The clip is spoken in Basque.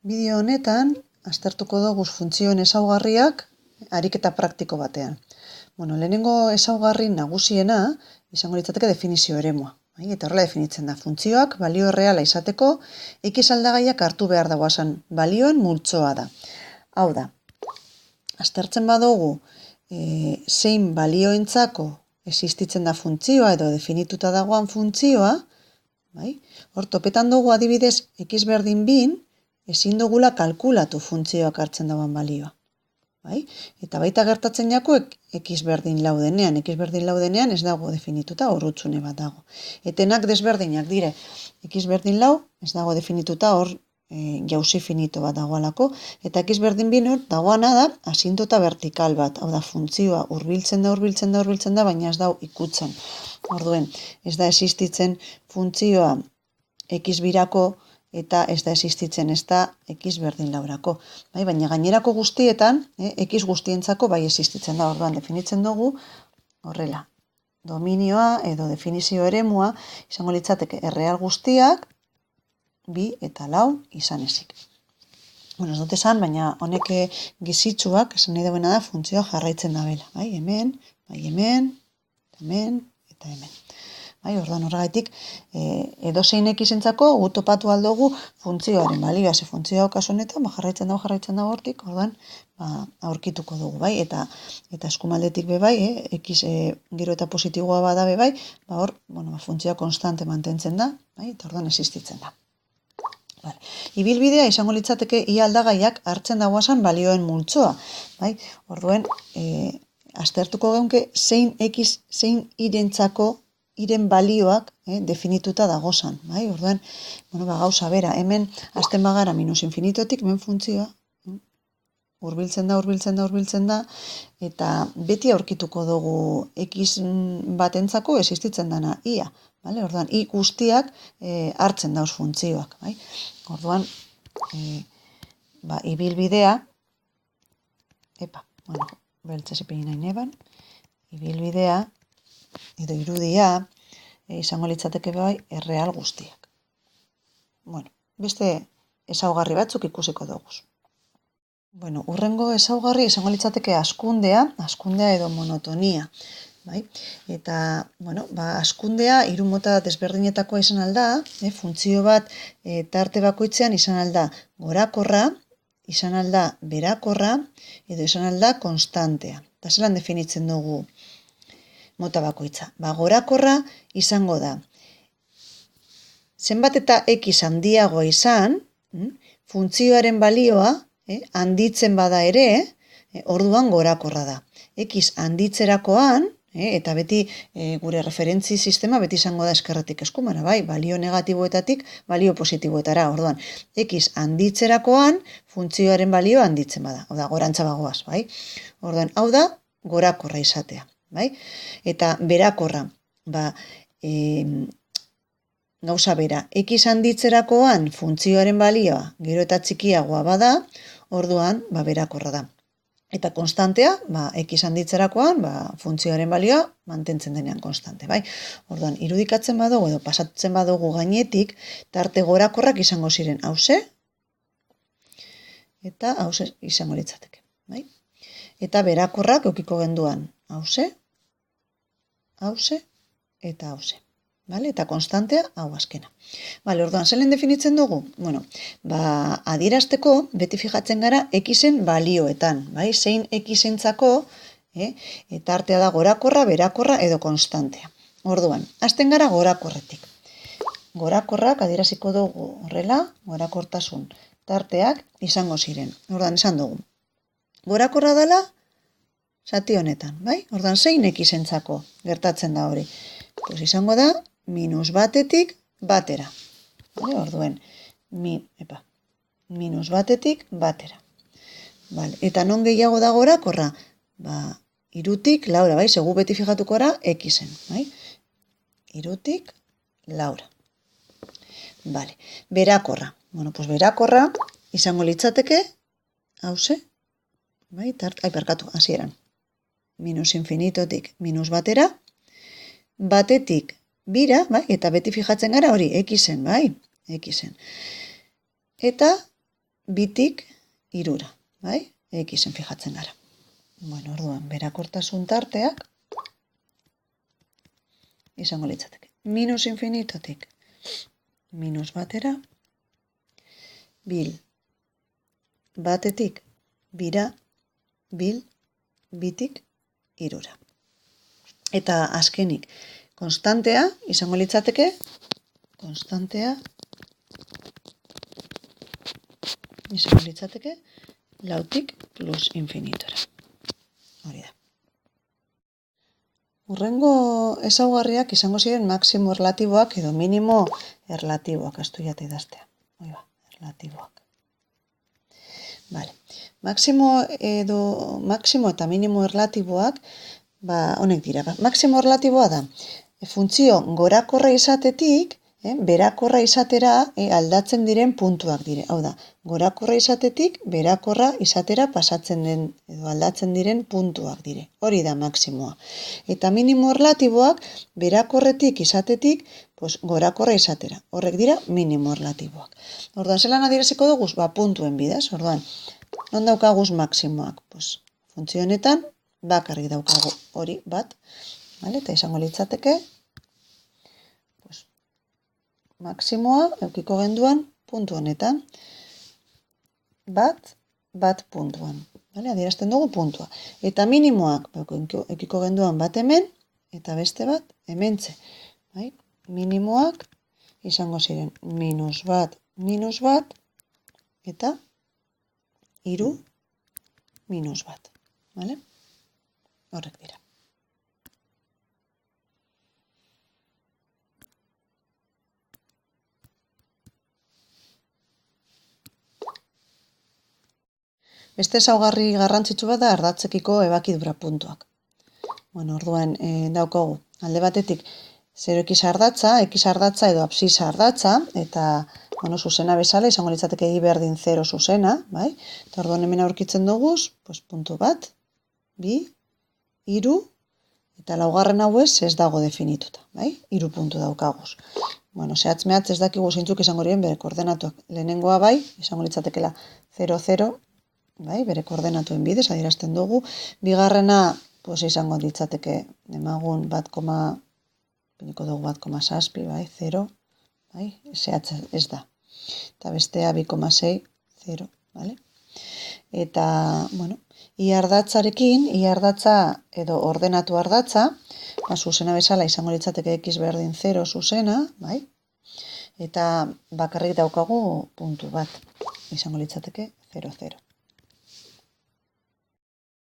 Bideo honetan, aztertuko dugu funtzioen ezaugarriak ariketa praktiko batean. Lehenengo ezaugarri nagusiena izango litzateke definizio eremua. Eta horrela definitzen da, funtzioak balio erreala izateko X aldagaiak hartu behar dagoazan balioen multzoa da. Hau da, aztertzen badugu zein balioentzako existitzen da funtzioa edo definituta dagoan funtzioa, hor topetan dugu adibidez X berdin 2, ezin dugula kalkulatu funtzioak hartzen dagoan balioa. Eta baita gertatzen jako X berdin 4 denean. X berdin 4 denean ez dago definituta, hor hutsune bat dago. Etenak desberdinak dire. X berdin 4 ez dago definituta, hor jauzi finito bat dagoalako. Eta X berdin 2 hor dagoana da asintota vertikal bat. Hau da, funtzioa hurbiltzen da, baina ez dago ikutzen. Orduen, ez da existitzen funtzioa X birako eta ez da existitzen ez da X berdin 4-ako. Baina gainerako guztietan, X guztientzako bai existitzen da. Orduan, definitzen dugu horrela. Dominioa edo definizio eremua izango litzateke erreal guztiak 2 eta 4 izan ezik. Ez dut esan, baina honek gizitsuak esan nahi duena da funtzioa jarraitzen dabela. Hemen, hemen, hemen eta hemen. Orduan horregaitik, edozein X-entzako gu topatu aldugu funtzioaren balioa. Ze funtzioa kasu honetan, jarraitzen dago hortik, orduan aurkituko dugu, eta eskumaldetik bebai, X gero eta positiboa bada bebai, hor, funtzioa konstante mantentzen da, eta orduan existitzen da. Ibilbidea izango litzateke ia aldagaiak hartzen dagoazan balioen multzoa. Orduen, aztertuko geunke zein X, zein irentzako iren balioak definituta dagozan. Orduan, gauza bera, hemen azten bagara minus infinitotik, hemen funtzioa hurbiltzen da, eta beti aurkituko dugu X batentzako existitzen dana ia. Orduan, I guztiak hartzen dauz funtzioak. Orduan, ibilbidea, beltzez ipegin nahi neban, ibilbidea, edo irudia, izango litzateke bai erreal guztiak. Beste ezaugarri batzuk ikusiko dugu. Urrengo ezaugarri izango litzateke hazkundea edo monotonia. Eta, hazkundea hiru mota desberdinetakoa izan alda, funtzio bat tarte bakoitzean izan alda gorakorra, izan alda berakorra, edo izan alda konstantea. Eta zelan definitzen dugu mota bakoitza. Gorakorra izango da. Zenbat eta X handiagoa izan, funtzioaren balioa handitzen bada ere, orduan gorakorra da. X handitzerakoan, eta beti gure referentzi sistema beti izango da eskerretik eskumara, balio negatiboetatik balio positiboetara. Orduan, X handitzerakoan funtzioaren balioa handitzen bada. Hau da, gorantza bagoaz. Orduan, hau da, gorakorra izatea. Eta berakorra, gauza bera, X handitzerakoan funtzioaren balioa gero eta txikiagoa bada, orduan berakorra da. Eta konstantea, X handitzerakoan funtzioaren balioa mantentzen denean konstante. Orduan, irudikatzen badugu edo pasatzen badugu gainetik, tarte gorakorrak izango ziren hauze, eta hauze izango litzateke. Eta berakorrak eukiko genduan hauze, eta hauze. Eta konstantea hau azkena. Orduan, zelen definitzen dugu? Adierazteko, beti fijatzen gara X-en balioetan. Zein X-entzako, eta artea da gorakorra, berakorra edo konstantea. Orduan, hasten gara gorakorretik. Gorakorrak adieraziko dugu horrela, gorakortasun tarteak izango ziren. Orduan, esan dugu. Gorakorra dela, zati honetan, Orduan, zein X-entzako gertatzen da hori? Izango da, minus batetik batera. Orduen, minus batetik batera. Eta non gehiago da gorakorra? Irutik laura, segu beti fijatuko gara X-en. Irutik laura. Berakorra. Berakorra izango litzateke, hauze, hasieran. Minus infinitotik minus batera, batetik bira, eta beti fijatzen gara hori, X-en, X-en. Eta bitik irura, bai? Xen fijatzen gara. Bueno, orduan, berakortasun tarteak izango litzateke. Minus infinitotik minus batera, bil batetik bira, bil bitik irura. Eta azkenik, konstantea izango litzateke, lautik plus infinitora. Hori da. Hurrengo ezaugarriak izango ziren maximo erlatiboak edo minimo erlatiboak, astu jate idaztea. Hoi ba, erlatiboak. Vale. Maximo eta minimo erlatiboak, honek dira. Maximo erlatiboa da, funtzio gorakorra izatetik, berakorra izatera aldatzen diren puntuak dire. Hau da, gorakorra izatetik berakorra izatera pasatzen den edo aldatzen diren puntuak dire. Hori da maximoa. Eta minimo erlatiboak berakorretik izatetik gorakorra izatera. Horrek dira minimo erlatiboak. Orduan, zelan adieraziko dugu? Puntuen bidez. Orduan, non daukaguz maximoak? Funtzio honetan bakarrik daukagu hori bat. Eta izango litzateke maximoa eukiko genduan puntu honetan. Bat puntuan. Adierazten dugu puntua. Eta minimoak eukiko genduan bat hemen eta beste bat hementxe. Minimoak izango ziren minus bat eta hiru minus bat. Horrek dira. Beste ezaugarri garrantzitsu bat da ardatzekiko ebakidura puntuak. Orduan daukagu alde batetik 0x ardatza edo absisa ardatza, eta zuzena bezala izango litzateke i berdin 0 zuzena, eta orduan hemen aurkitzen dugu, puntu bat, bi, hiru, eta laugarren hau ez dago definituta, hiru puntu daukaguz. Zehatz mehatz ez dakigu zeintzuk izango diren bere koordenatuak. Lehenengoa izango litzatekela 0,0, bere koordenatuen bidez, adierazten dugu. Bigarrena, izango litzateke demagun 1,7, 0, zehatz ez da. Eta bestea 2,6, 0, Eta, i ardatzarekin, i ardatza edo ordenatu ardatza, zuzena bezala izango litzateke x berdin 0 zuzena, eta bakarrik daukagu puntu bat, izango litzateke 0, 0.